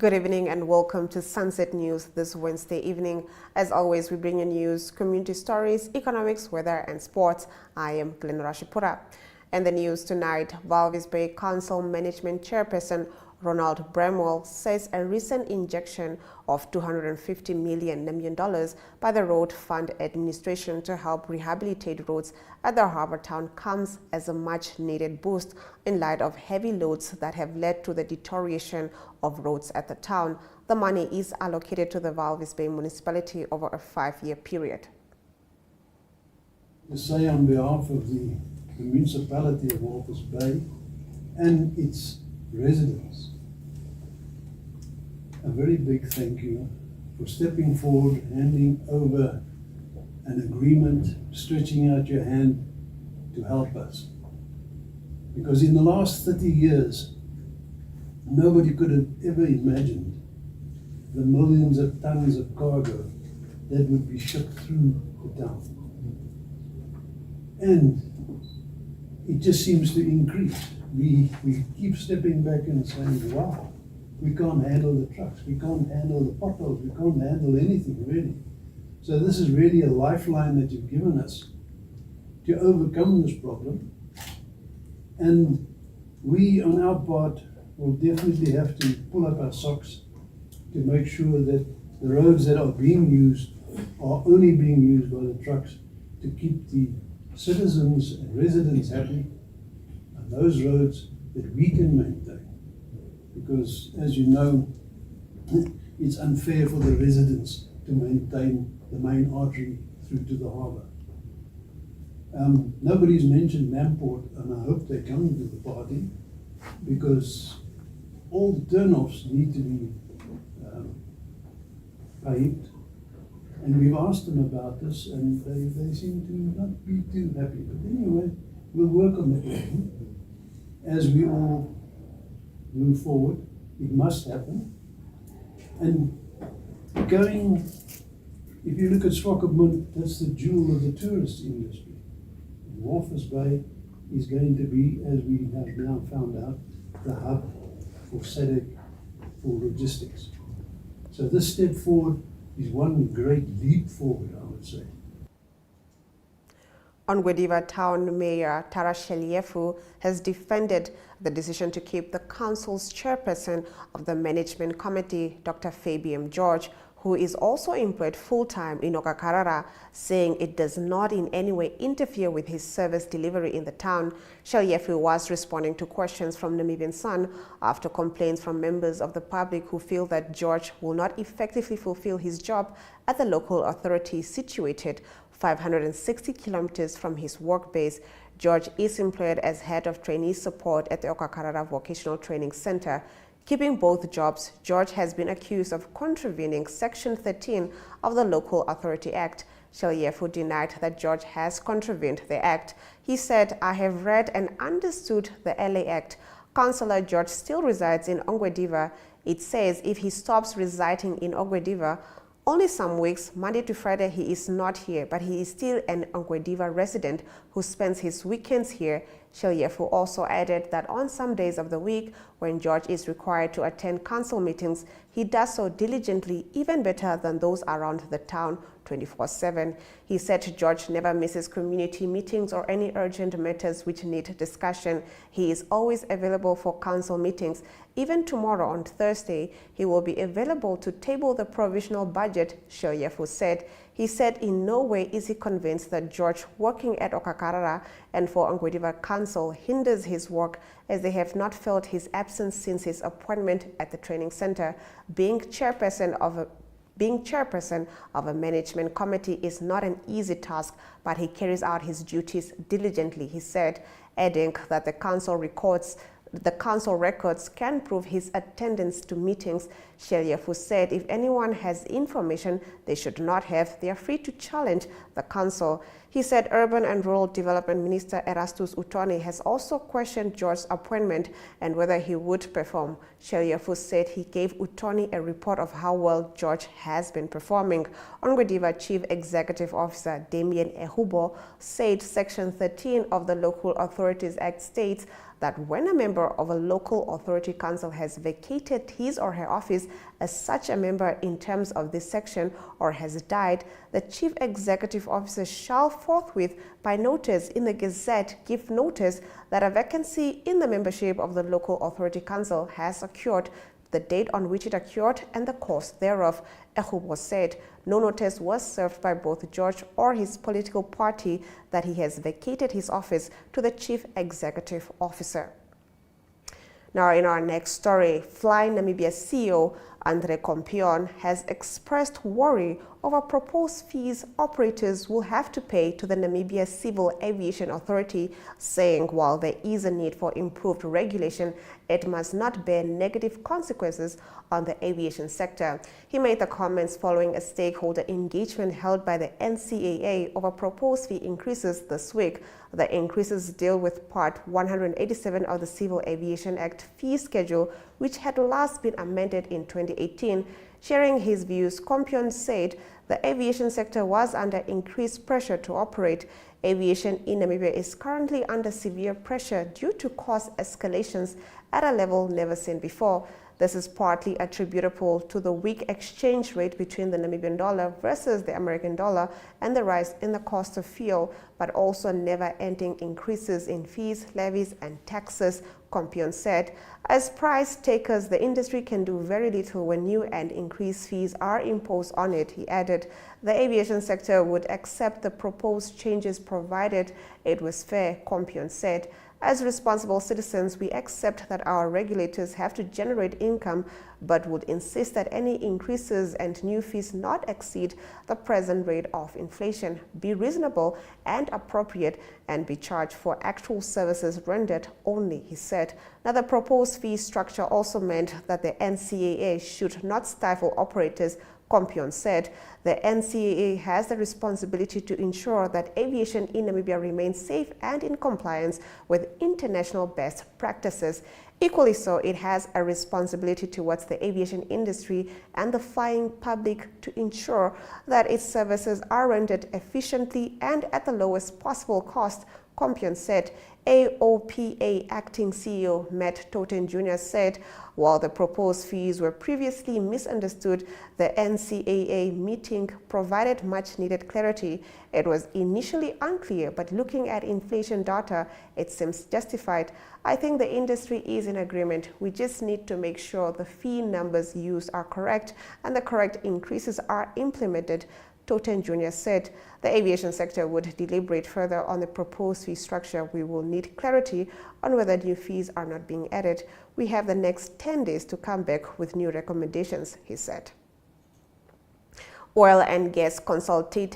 Good evening and welcome to Sunset News this Wednesday evening. As always, we bring you news, community stories, economics, weather and sports. I am Glenn Rashipura. And the news tonight, Walvis Bay Council Management Chairperson Ronald Bramwell says a recent injection of $250 million by the Road Fund Administration to help rehabilitate roads at the harbour town comes as a much-needed boost in light of heavy loads that have led to the deterioration of roads at the town. The money is allocated to the Walvis Bay municipality over a 5-year period. To say on behalf of the municipality of Walvis Bay and its residents, a very big thank you for stepping forward, handing over an agreement, stretching out your hand to help us. Because in the last 30 years, nobody could have ever imagined the millions of tons of cargo that would be shipped through the town. And it just seems to increase. We keep stepping back and saying, wow, we can't handle the trucks, we can't handle the potholes, we can't handle anything really. So this is really a lifeline that you've given us to overcome this problem. And we on our part will definitely have to pull up our socks to make sure that the roads that are being used are only being used by the trucks to keep the citizens and residents happy, and those roads that we can maintain. Because, as you know, it's unfair for the residents to maintain the main artery through to the harbour. Nobody's mentioned Namport, and I hope they're coming to the party, because all the turnoffs need to be paved. And we've asked them about this, and they seem to not be too happy. But anyway, we'll work on that as we all move forward. It must happen. And going, if you look at Swakopmund, that's the jewel of the tourist industry. Walvis Bay is going to be, as we have now found out, the hub for SADC for logistics. So this step forward is one great leap forward, I would say. Oneuptwo Town Mayor Tara Shelyefu has defended the decision to keep the council's chairperson of the management committee, Dr. Fabian George, who is also employed full-time in Okakarara, saying it does not in any way interfere with his service delivery in the town. Shelyefu was responding to questions from Namibian Sun after complaints from members of the public who feel that George will not effectively fulfill his job at the local authority situated 560 kilometers from his work base. George is employed as head of trainee support at the Okakarara Vocational Training Center. Keeping both jobs, George has been accused of contravening Section 13 of the Local Authority Act. Shelyefu denied that George has contravened the act. He said, "I have read and understood the LA Act. Councillor George still resides in Oneuptwo. It says if he stops residing in Oneuptwo, only some weeks, Monday to Friday, he is not here, but he is still an Oneuptwo resident who spends his weekends here." Shelyefu also added that on some days of the week, when George is required to attend council meetings, he does so diligently, even better than those around the town 24/7. He said George never misses community meetings or any urgent matters which need discussion. He is always available for council meetings. Even tomorrow on Thursday, he will be available to table the provisional budget, Shelyefu said. He said in no way is he convinced that George working at Okakarara and for Oneuptwo Council hinders his work, as they have not felt his absence since his appointment at the training center. Being chairperson of a management committee is not an easy task, but he carries out his duties diligently, he said, adding that the council records can prove his attendance to meetings. Shelyefu said if anyone has information they should not have, they are free to challenge the council. He said Urban and Rural Development Minister Erastus Utonie has also questioned George's appointment and whether he would perform. Shelyefu said he gave Utonie a report of how well George has been performing. Oneuptwo Chief Executive Officer Damien Ehubo said Section 13 of the Local Authorities Act states that when a member of a local authority council has vacated his or her office as such a member in terms of this section or has died, the chief executive officer shall forthwith, by notice in the Gazette, give notice that a vacancy in the membership of the local authority council has occurred, the date on which it occurred, and the cause thereof. Ehubo said no notice was served by both George or his political party that he has vacated his office to the chief executive officer. Now, in our next story, Fly Namibia CEO Andre Kompion has expressed worry over proposed fees operators will have to pay to the Namibia Civil Aviation Authority, saying while there is a need for improved regulation, it must not bear negative consequences on the aviation sector. He made the comments following a stakeholder engagement held by the NCAA over proposed fee increases this week. The increases deal with Part 187 of the Civil Aviation Act fee schedule, which had last been amended in 2018. Sharing his views, Kompion said the aviation sector was under increased pressure to operate. Aviation in Namibia is currently under severe pressure due to cost escalations at a level never seen before. This is partly attributable to the weak exchange rate between the Namibian dollar versus the American dollar and the rise in the cost of fuel, but also never-ending increases in fees, levies, and taxes, Kompion said. As price takers, the industry can do very little when new and increased fees are imposed on it, he added. The aviation sector would accept the proposed changes provided it was fair, Kompion said. As responsible citizens, we accept that our regulators have to generate income, but would insist that any increases and new fees not exceed the present rate of inflation, be reasonable and appropriate, and be charged for actual services rendered only, he said. Now, the proposed fee structure also meant that the NCAA should not stifle operators, Kompion said. The NCAA has the responsibility to ensure that aviation in Namibia remains safe and in compliance with international best practices. Equally so, it has a responsibility towards the aviation industry and the flying public to ensure that its services are rendered efficiently and at the lowest possible cost, Kompion said. AOPA acting CEO Matt Totten Jr. said, while the proposed fees were previously misunderstood, the NCAA meeting provided much-needed clarity. It was initially unclear, but looking at inflation data, it seems justified. I think the industry is in agreement. We just need to make sure the fee numbers used are correct and the correct increases are implemented, Totten Jr. said. The aviation sector would deliberate further on the proposed fee structure. We will need clarity on whether new fees are not being added. We have the next 10 days to come back with new recommendations, he said. Oil and gas consultant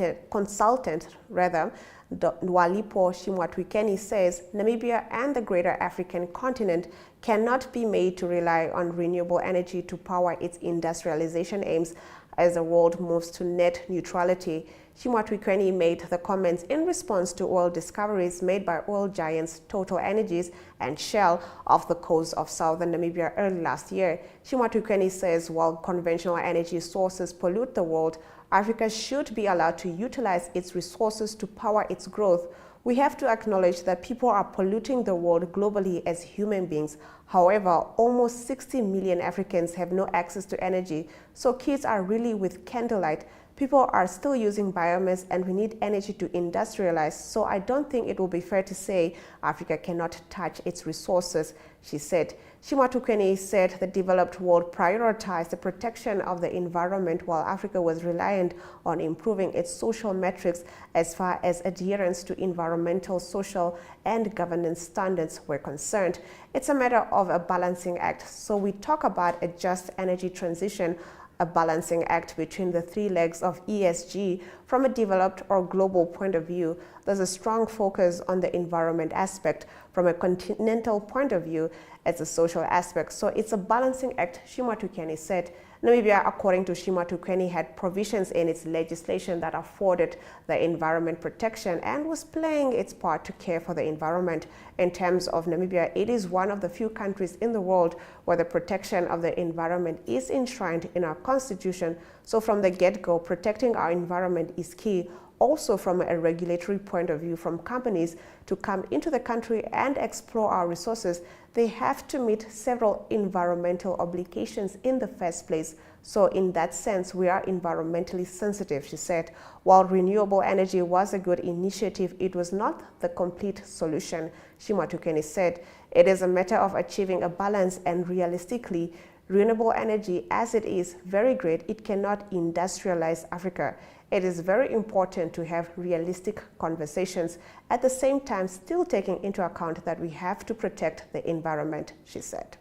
Nwalipo Shimwatwikeni says Namibia and the greater African continent cannot be made to rely on renewable energy to power its industrialization aims as the world moves to net neutrality. Shimwatwikeni made the comments in response to oil discoveries made by oil giants Total Energies and Shell off the coast of southern Namibia early last year. Shimwatwikeni says while conventional energy sources pollute the world, Africa should be allowed to utilize its resources to power its growth. We have to acknowledge that people are polluting the world globally as human beings. However, almost 60 million Africans have no access to energy, so kids are really with candlelight. People are still using biomass and we need energy to industrialize, so I don't think it will be fair to say Africa cannot touch its resources, she said. Shimwatwikeni said the developed world prioritized the protection of the environment while Africa was reliant on improving its social metrics as far as adherence to environmental, social, and governance standards were concerned. It's a matter of a balancing act, so we talk about a just energy transition, a balancing act between the three legs of ESG. From a developed or global point of view, there's a strong focus on the environment aspect. From a continental point of view, it's a social aspect. So it's a balancing act, Shimwatwikeni said. Namibia, according to Shimwatwikeni, had provisions in its legislation that afforded the environment protection and was playing its part to care for the environment. In terms of Namibia, it is one of the few countries in the world where the protection of the environment is enshrined in our constitution. So from the get-go, protecting our environment is key. Also, from a regulatory point of view, from companies to come into the country and explore our resources, they have to meet several environmental obligations in the first place. So in that sense, we are environmentally sensitive, she said. While renewable energy was a good initiative, it was not the complete solution. Shimatukeni said, it is a matter of achieving a balance, and realistically, renewable energy as it is very great, it cannot industrialize Africa. It is very important to have realistic conversations, at the same time still taking into account that we have to protect the environment, she said.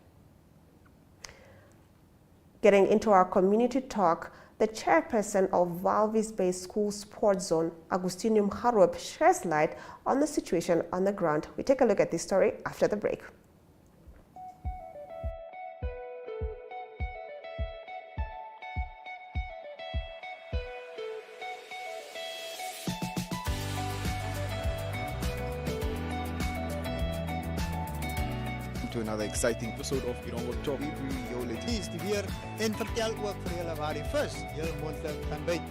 Getting into our community talk, the chairperson of Valvis Bay School Sports Zone, Agustinium Harup, sheds light on the situation on the ground. We take a look at this story after the break. To another exciting episode of Oneuptwo. Het is weer en vertel ook vir julle waar die vis julle moontlik gaan byt.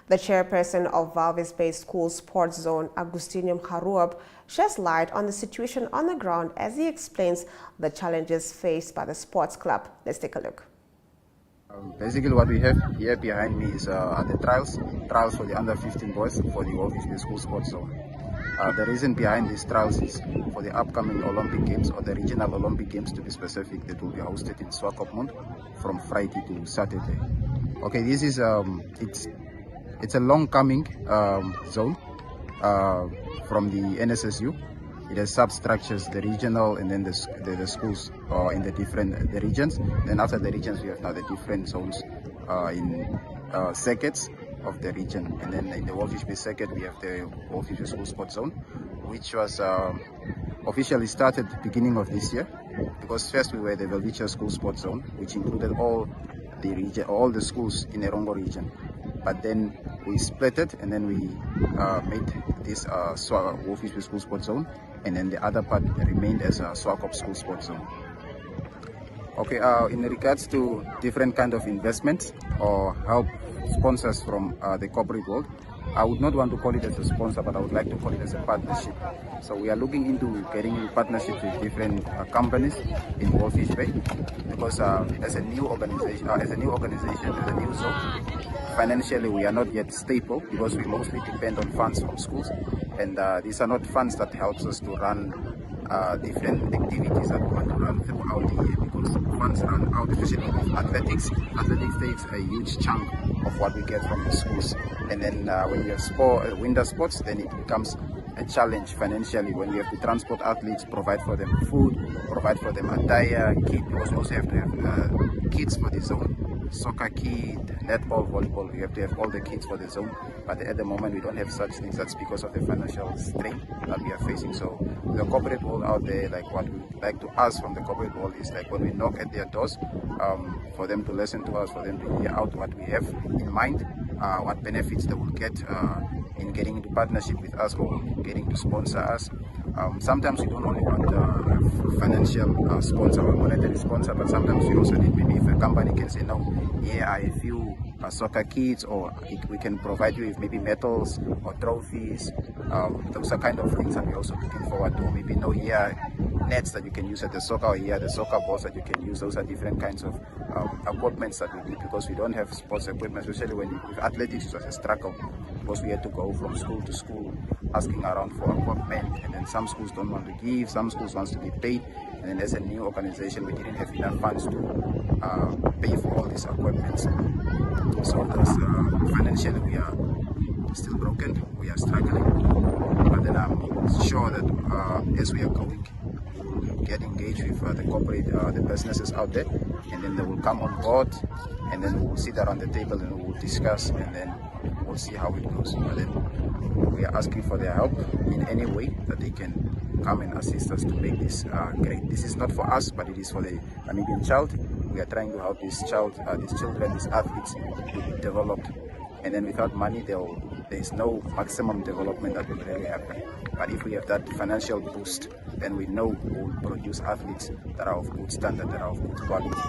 The chairperson of Valvis Bay School Sports Zone, Agustinium Haruab, sheds light on the situation on the ground as he explains the challenges faced by the sports club. Let's take a look. Basically what we have here behind me is the trials for the under 15 boys for the Valvis Bay School Sports Zone. The reason behind these trials is for the upcoming Olympic Games, or the regional Olympic Games to be specific, that will be hosted in Swakopmund from Friday to Saturday. Okay, this is it's a long coming zone from the NSSU. It has substructures, the regional and then the schools in the regions. Then after the regions, we have now the different zones in circuits of the region. And then in the Valvis Bay circuit, we have the Valvis Bay School Sports Zone, which was officially started beginning of this year, because first we were the Velvicha School Sports Zone, which included all the schools in the Erongo region. But then we split it, and then we made this Valvis Bay School Sports Zone, and then the other part remained as a Swakop School Sports Zone. Okay, in regards to different kind of investments or help sponsors from the corporate world, I would not want to call it as a sponsor, but I would like to call it as a partnership. So we are looking into getting into partnerships with different companies in Valvis Bay, because as a new organization, as a new zone, financially we are not yet stable, because we mostly depend on funds from schools, and these are not funds that helps us to run different activities that we want to run throughout the year, because funds run out, especially with athletics. Athletics takes a huge chunk of what we get from the schools, and then when you have winter sports, then it becomes a challenge financially when we have to transport athletes, provide for them food, provide for them attire, kit, because we also have to have kits for the zone, soccer kit, netball, volleyball. We have to have all the kits for the zone, but at the moment we don't have such things. That's because of the financial strain that we are facing. So the corporate world out there, like what we like to ask from the corporate world is like when we knock at their doors, for them to listen to us, for them to hear out what we have in mind, what benefits they will get in getting into partnership with us or getting to sponsor us. Sometimes we don't only want a financial sponsor or monetary sponsor, but sometimes we also need, maybe if a company can say, no, here are a few soccer kits, or we can provide you with maybe medals or trophies. Those are kind of things that we're also looking forward to. Maybe no, here are nets that you can use at the soccer, or here are the soccer balls that you can use. Those are different kinds of equipment that we need, because we don't have sports equipment, especially with athletics. It was a struggle, because we had to go from school to school asking around for equipment, and then some schools don't want to give, some schools want to be paid, and then as a new organization we didn't have enough funds to pay for all these equipment. So that's, financially we are still broken, we are struggling, but then I'm sure that as we are going, we will get engaged with the corporate, the businesses out there, and then they will come on board, and then we will sit around the table and we will discuss, and then we'll see how it goes. But then we are asking for their help in any way that they can come and assist us to make this great. This is not for us, but it is for the Namibian child. We are trying to help this child, these children, these athletes to be developed And then without money, there is no maximum development that will really happen. But if we have that financial boost, then we know we'll produce athletes that are of good standard, that are of good quality.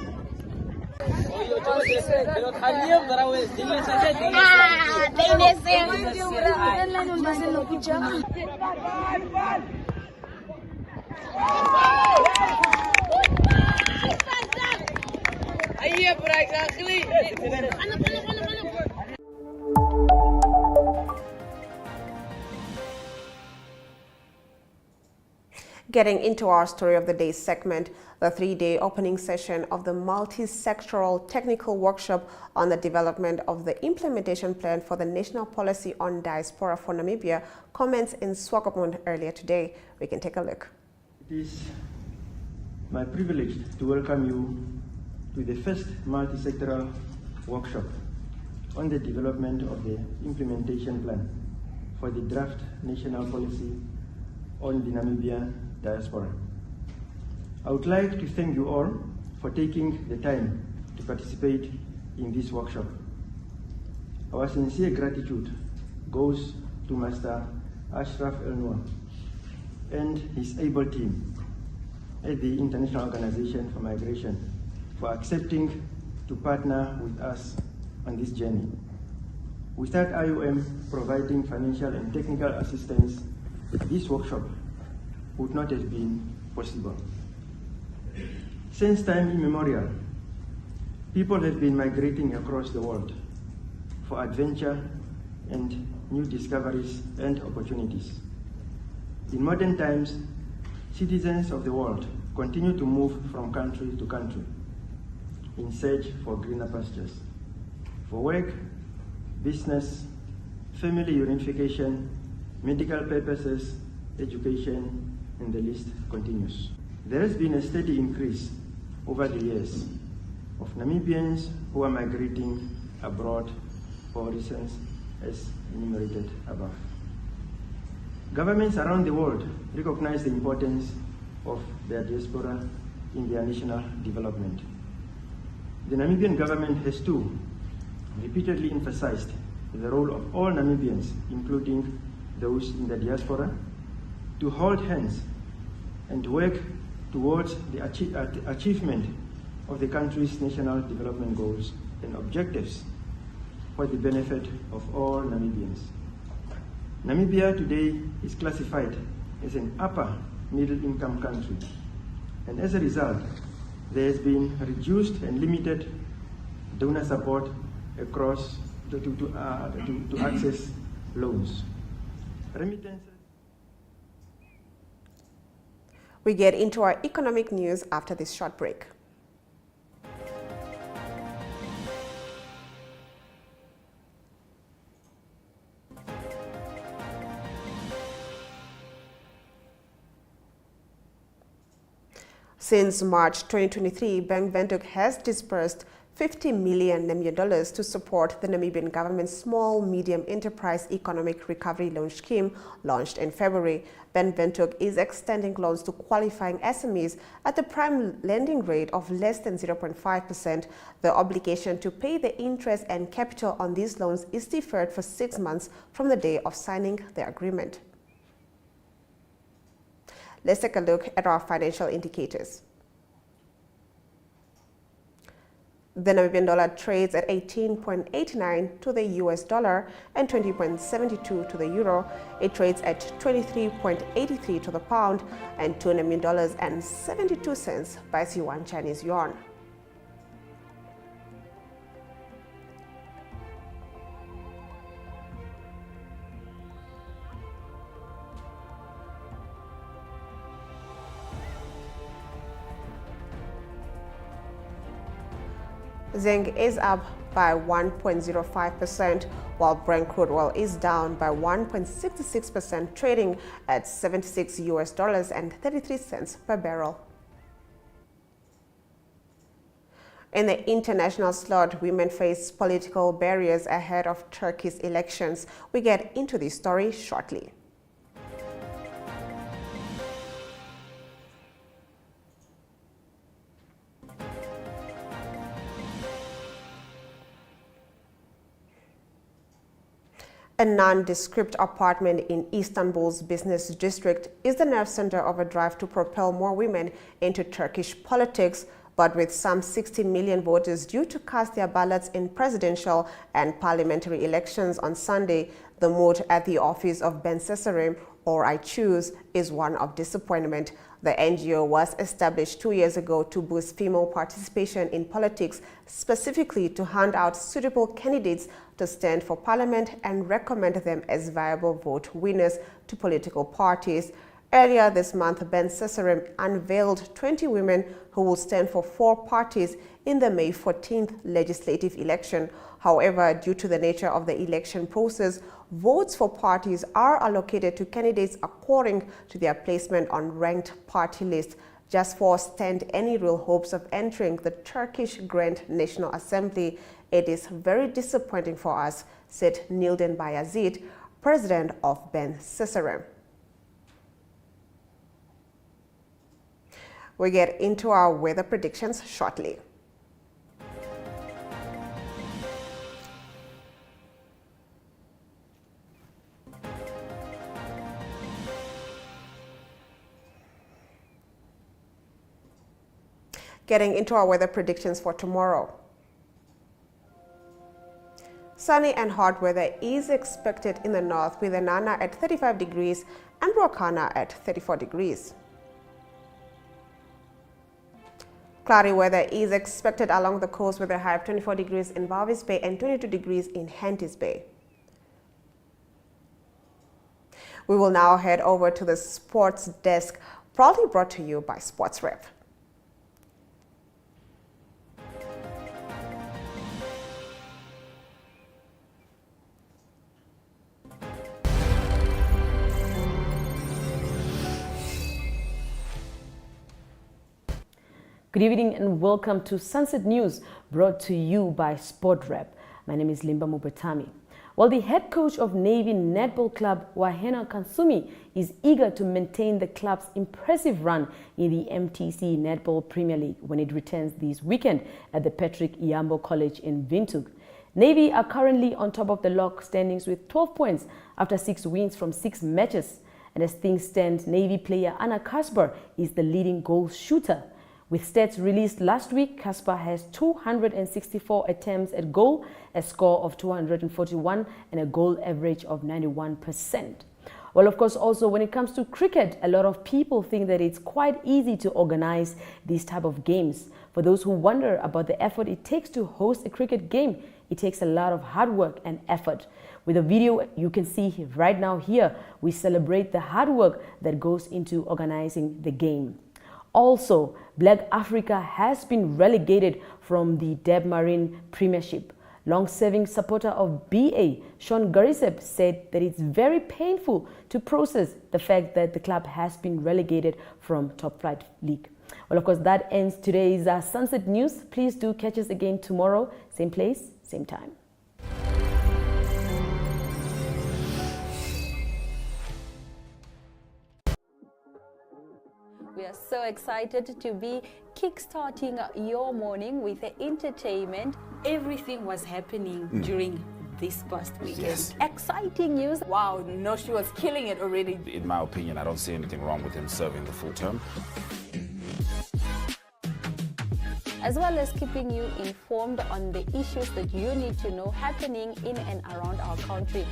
Getting into our story of the day segment, the 3-day opening session of the multi-sectoral technical workshop on the development of the implementation plan for the National Policy on Diaspora for Namibia commenced in Swakopmund earlier today. We can take a look. It is my privilege to welcome you to the first multi-sectoral workshop on the development of the implementation plan for the draft national policy on the Namibian diaspora. I would like to thank you all for taking the time to participate in this workshop. Our sincere gratitude goes to Master Ashraf Elnoor and his able team at the International Organization for Migration for accepting to partner with us on this journey. Without IOM providing financial and technical assistance, this workshop would not have been possible. Since time immemorial, people have been migrating across the world for adventure and new discoveries and opportunities. In modern times, citizens of the world continue to move from country to country in search for greener pastures, for work, business, family reunification, medical purposes, education, and the list continues. There has been a steady increase over the years of Namibians who are migrating abroad for reasons as enumerated above. Governments around the world recognize the importance of their diaspora in their national development. The Namibian government has too repeatedly emphasized the role of all Namibians, including those in the diaspora, to hold hands and work towards the achievement of the country's national development goals and objectives for the benefit of all Namibians. Namibia today is classified as an upper middle income country, and as a result, there has been reduced and limited donor support across to access loans. Remittances. We get into our economic news after this short break. Since March 2023, Bank Windhoek has disbursed $50 million to support the Namibian government's Small Medium Enterprise Economic Recovery Loan Scheme launched in February. Bank Windhoek is extending loans to qualifying SMEs at the prime lending rate of less than 0.5%. The obligation to pay the interest and capital on these loans is deferred for 6 months from the day of signing the agreement. Let's take a look at our financial indicators. The Namibian dollar trades at 18.89 to the US dollar and 20.72 to the euro. It trades at 23.83 to the pound and $2 Namibian and 72 cents by Yuan Chinese yuan. Zinc is up by 1.05%, while Brent crude oil is down by 1.66%, trading at $76 and 33 cents per barrel. In the international slot, women face political barriers ahead of Turkey's elections. We get into this story shortly. A nondescript apartment in Istanbul's business district is the nerve center of a drive to propel more women into Turkish politics, but with some 60 million voters due to cast their ballots in presidential and parliamentary elections on Sunday, the mood at the office of Ben Cesarim, or I Choose, is one of disappointment. The NGO was established 2 years ago to boost female participation in politics, specifically to hand out suitable candidates to stand for parliament and recommend them as viable vote winners to political parties. Earlier this month, Ben Cesarim unveiled 20 women who will stand for 4 parties in the May 14th legislative election. However, due to the nature of the election process, votes for parties are allocated to candidates according to their placement on ranked party lists. Just 4 stand any real hopes of entering the Turkish Grand National Assembly. It is very disappointing for us, said Nilden Bayazid, president of Ben Cesarim. We get into our weather predictions shortly. Getting into our weather predictions for tomorrow. Sunny and hot weather is expected in the north, with Nana at 35 degrees and Rokana at 34 degrees. Cloudy weather is expected along the coast, with a high of 24 degrees in Walvis Bay and 22 degrees in Henties Bay. We will now head over to the sports desk, proudly brought to you by Sports Rep. Good evening and welcome to Sunset News, brought to you by Sport Rep. My name is Limba Mupetami. Well, the head coach of Navy Netball Club, Wahena Kansumi, is eager to maintain the club's impressive run in the MTC Netball Premier League when it returns this weekend at the Patrick Iyambo College in Windhoek. Navy are currently on top of the log standings with 12 points after 6 wins from 6 matches. And as things stand, Navy player Anna Kasper is the leading goal shooter. With stats released last week, Kasper has 264 attempts at goal, a score of 241 and a goal average of 91%. Well, of course, also when it comes to cricket, a lot of people think that it's quite easy to organize these type of games. For those who wonder about the effort it takes to host a cricket game, it takes a lot of hard work and effort. With a video you can see right now here, we celebrate the hard work that goes into organizing the game. Also, Black Africa has been relegated from the Debmarine Premiership. Long-serving supporter of BA, Sean Garisep, said that it's very painful to process the fact that the club has been relegated from Top Flight League. Well, of course, that ends today's Sunset News. Please do catch us again tomorrow, same place, same time. We are so excited to be kickstarting your morning with entertainment. Everything was happening during this past weekend. Yes. Exciting news. Wow, no, she was killing it already. In my opinion, I don't see anything wrong with him serving the full term. As well as keeping you informed on the issues that you need to know happening in and around our country.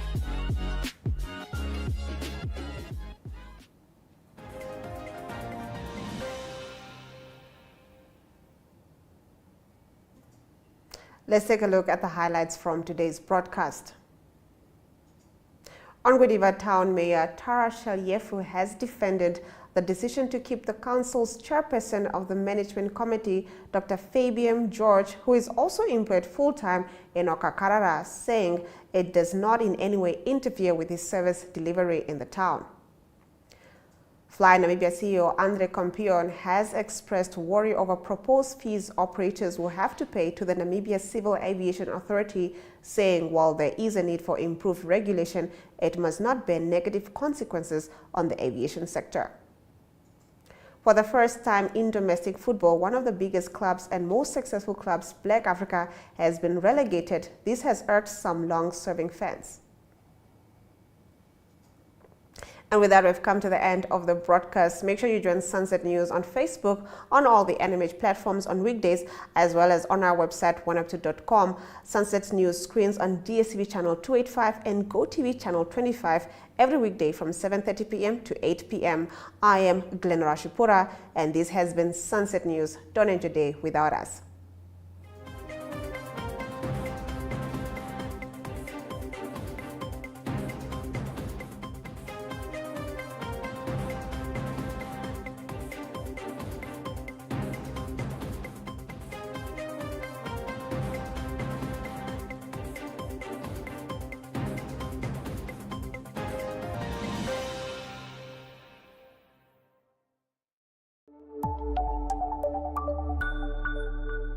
Let's take a look at the highlights from today's broadcast. Oneuptwo Town Mayor Tara Shelyefu has defended the decision to keep the council's chairperson of the management committee, Dr. Fabian George, who is also employed full-time in Okakarara, saying it does not in any way interfere with his service delivery in the town. Fly Namibia CEO Andre Kompion has expressed worry over proposed fees operators will have to pay to the Namibia Civil Aviation Authority, saying while there is a need for improved regulation, it must not bear negative consequences on the aviation sector. For the first time in domestic football, one of the biggest clubs and most successful clubs, Black Africa, has been relegated. This has irked some long-serving fans. And with that, we've come to the end of the broadcast. Make sure you join Sunset News on Facebook, on all the NMH platforms on weekdays, as well as on our website, oneuptwo.com. Sunset News screens on DSTV channel 285 and GoTV channel 25 every weekday from 7:30 p.m. to 8 p.m. I am Glenn Rashipura, and this has been Sunset News. Don't end your day without us.